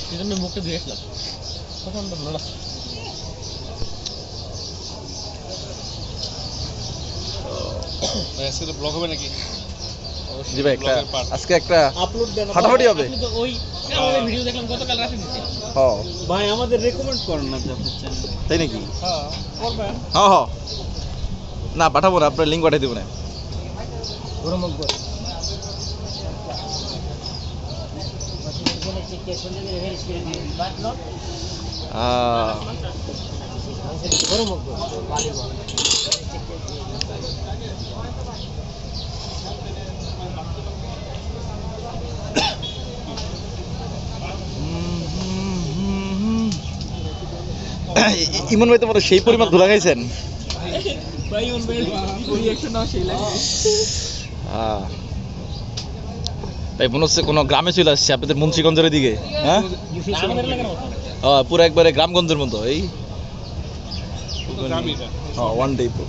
সেজন্য মুখে ধুয়ে আসলাম প্রচন্ড ভালো লাগছে। আজকে ব্লগ হবে নাকি? জি ভাই, একটা আজকে একটা আপলোড দেন, ফাটাফাটি হবে। আপনি তো ওই আমাদের ভিডিও দেখলাম গতকাল রাতে দিতে। হ্যাঁ ভাই আমাদের রেকমেন্ড করেন না যে আপনার চ্যানেল। তাই নাকি? হ্যাঁ করবেন। হ্যাঁ হ্যাঁ, না পাঠাবো না, আপনার লিঙ্ক পাঠিয়ে দেবো না। গরম আকবর গরম আকবর ইমন ভাই তো মনে হয় সেই পরিমাণ ধুলা খাইছেন। ভাই ওন ভাই রিঅ্যাকশন না সেই লাগে। তাই মনে হচ্ছে কোনো গ্রামে চলে আসছে আপনাদের মুন্সিগঞ্জের দিকে। হ্যাঁ আমাদের লাগে না পুরো একবারে গ্রামগঞ্জের মতো। এই গ্রামই এটা, হ্যাঁ ওয়ান ডে এটা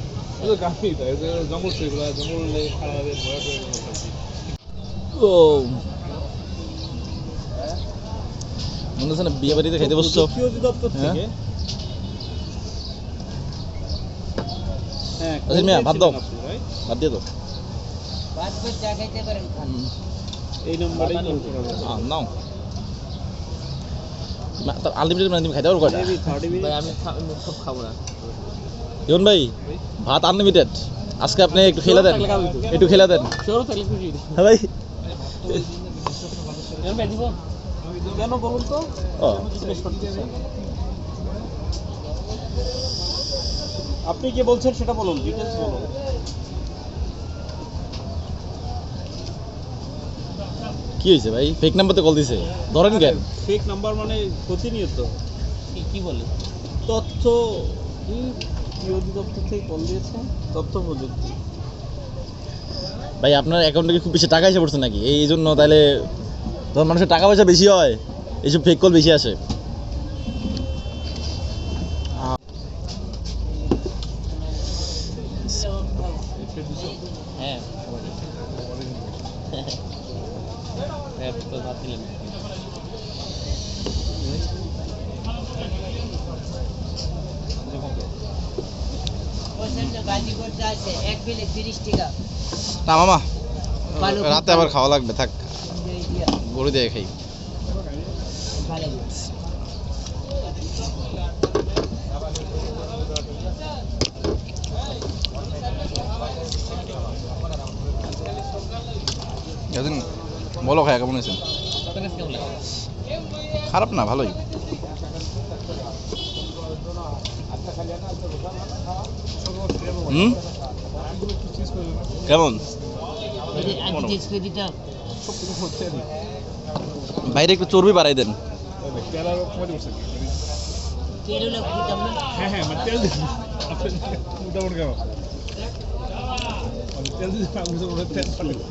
গ্রামই এটা, এটা জঙ্গল ছিল, জঙ্গলে খারাপের ভয় করে ও মনে হচ্ছে না বিয়ে বাড়িতে খাইতে বসছো। কি অধিদপ্তর থেকে? হ্যাঁ আচ্ছা মিয়া ভাত দাও, ভাত দিয়ে দাও। বাদ করে চা খাইতে পারেন খান। এই নম্বরেই কল করবেন। নাও আনলিমিটেড মানে তুমি খাইতে পারো কয়টা? ভাই আমি সব খাবো না। ইমন ভাই ভাত আনলিমিটেড, আজকে আপনি একটু খেলা দেন, একটু খেলা দেন। সরো তাহলে খুশি। হ্যাঁ ভাই এর ভাই দিব কেন বলুন তো? ও আপনি কি বলছেন সেটা বলুন, ডিটেইলস বলুন। কি হয়েছে ভাই? ফেক নাম্বারতে কল দিছে, ধরেন কেন? ফেক নাম্বার মানে প্রতিনিয়ত কি বলে তথ্য কি অধিদপ্তর থেকে কল দিয়েছে? তথ্য প্রযুক্তি। ভাই আপনার অ্যাকাউন্টে কি খুব বেশি টাকা এসে পড়ছে নাকি? এই জন্য তাহলে ধর মানুষের টাকা পয়সা বেশি হয়, এইসব ফেক কল বেশি আসে। হ্যাঁ হ্যাঁ তো ভাত দিলেন। না মামা, রাতে আবার খাওয়া লাগবে, থাক গরু দিয়ে খাই। এদিন বলো খাই কেমন হয়েছে? খারাপ না, ভালোই। হুম কেমন? বাইরে একটু চর্বি বাড়াই দেন। হ্যাঁ হ্যাঁ মানে তেল দিন মোটামুটি কেমন তেল দিন তেল পাঠাবো।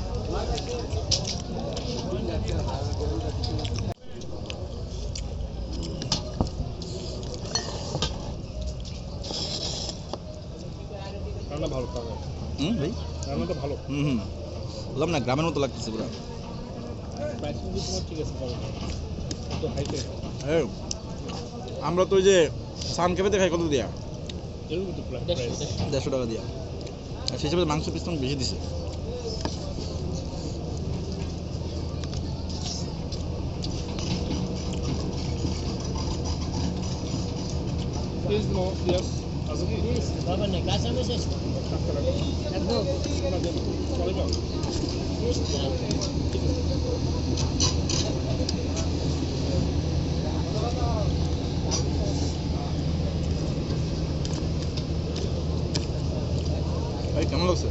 রান্না ভালো খাবে। ভাই রান্নাটা ভালো। বললাম না গ্রামের মতো লাগতেছে পুরো। প্রাইস কিন্তু তোমার ঠিক আছে, ভালো তো হাইতে হ্যাঁ আমরা তো ওই যে সান ক্যাফেতে খাই কত দিয়া? এরকম তো প্রাইস 150 টাকা দিয়া, আর সেই হিসাবে মাংস পিস বেশি দিছে। প্লিজ নো ইয়েস আছে কি বাবা না কাজ আমি শেষ একদম চলে যাও। ভাই কেমন লাগছে?